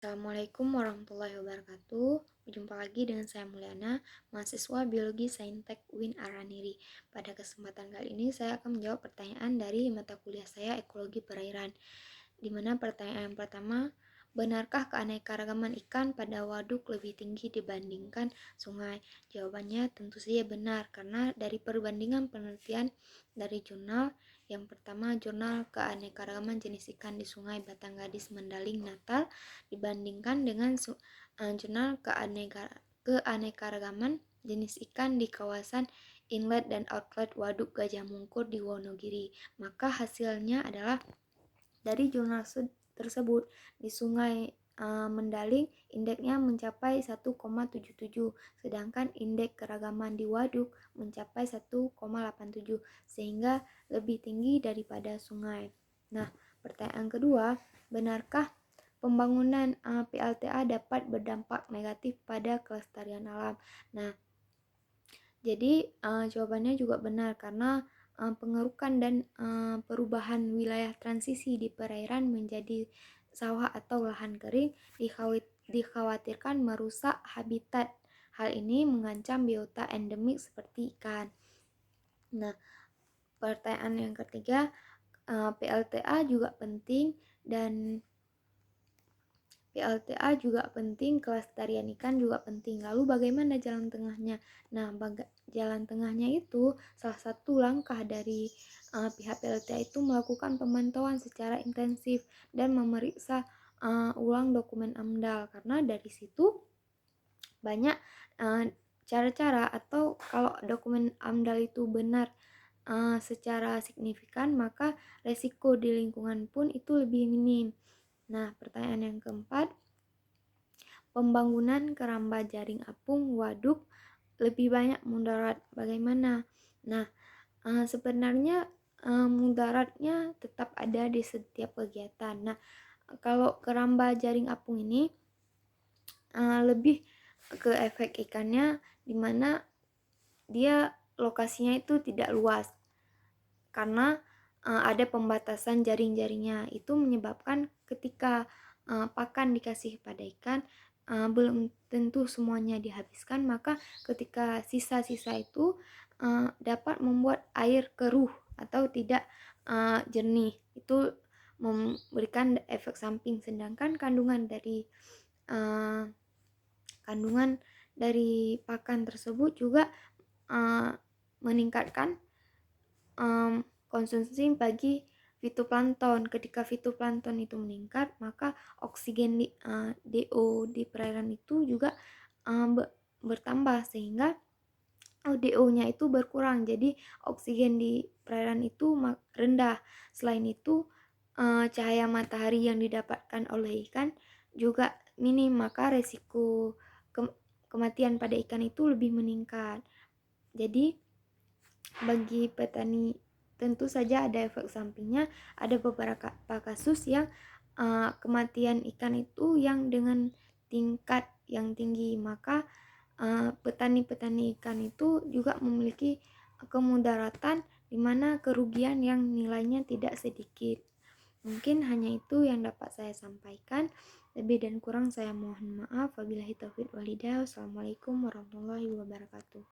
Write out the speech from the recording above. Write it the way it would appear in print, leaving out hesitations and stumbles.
Assalamualaikum warahmatullahi wabarakatuh. Berjumpa lagi dengan saya Mulyana, mahasiswa Biologi Saintek UIN Araniri. Pada kesempatan kali ini saya akan menjawab pertanyaan dari mata kuliah saya Ekologi Perairan. Di mana pertanyaan yang pertama, benarkah keanekaragaman ikan pada waduk lebih tinggi dibandingkan sungai? Jawabannya tentu saja benar, karena dari perbandingan penelitian dari jurnal yang pertama, jurnal keanekaragaman jenis ikan di Sungai Batanggadis Mendaling Natal dibandingkan dengan jurnal keanekaragaman jenis ikan di kawasan inlet dan outlet Waduk Gajah Mungkur di Wonogiri. Maka hasilnya adalah dari jurnal tersebut di Sungai Mendaling indeksnya mencapai 1,77, sedangkan indeks keragaman di waduk mencapai 1,87, sehingga lebih tinggi daripada sungai. Nah, pertanyaan kedua, benarkah pembangunan PLTA dapat berdampak negatif pada kelestarian alam? Nah, jadi jawabannya juga benar, karena pengerukan dan perubahan wilayah transisi di perairan menjadi sawah atau lahan kering dikhawatirkan merusak habitat. Hal ini mengancam biota endemik seperti ikan. Nah, pertanyaan yang ketiga, PLTA juga penting dan kelestarian ikan juga penting. Lalu bagaimana jalan tengahnya? Nah, jalan tengahnya itu salah satu langkah dari pihak PLTA itu melakukan pemantauan secara intensif dan memeriksa ulang dokumen AMDAL, karena dari situ banyak cara-cara, atau kalau dokumen AMDAL itu benar secara signifikan, maka resiko di lingkungan pun itu lebih minim. Nah, pertanyaan yang keempat, pembangunan keramba jaring apung waduk lebih banyak mudarat, bagaimana? Nah, sebenarnya mudaratnya tetap ada di setiap kegiatan. Nah, kalau keramba jaring apung ini lebih ke efek ikannya, dimana dia lokasinya itu tidak luas, karena ada pembatasan jaring-jaringnya. Itu menyebabkan ketika pakan dikasih pada ikan, belum tentu semuanya dihabiskan, maka ketika sisa-sisa itu dapat membuat air keruh atau tidak jernih. Itu memberikan efek samping, sedangkan kandungan dari pakan tersebut juga meningkatkan konsumsi bagi fitoplankton. Ketika fitoplankton itu meningkat, maka oksigen DO di perairan itu juga bertambah, sehingga DO-nya itu berkurang. Jadi oksigen di perairan itu rendah. Selain itu, cahaya matahari yang didapatkan oleh ikan juga minim, maka resiko kematian pada ikan itu lebih meningkat. Jadi bagi petani tentu saja ada efek sampingnya. Ada beberapa kasus yang kematian ikan itu yang dengan tingkat yang tinggi, maka petani-petani ikan itu juga memiliki kemudaratan, di mana kerugian yang nilainya tidak sedikit. Mungkin hanya itu yang dapat saya sampaikan. Lebih dan kurang saya mohon maaf. Wabillahi taufiq walhidayah. Wassalamualaikum warahmatullahi wabarakatuh.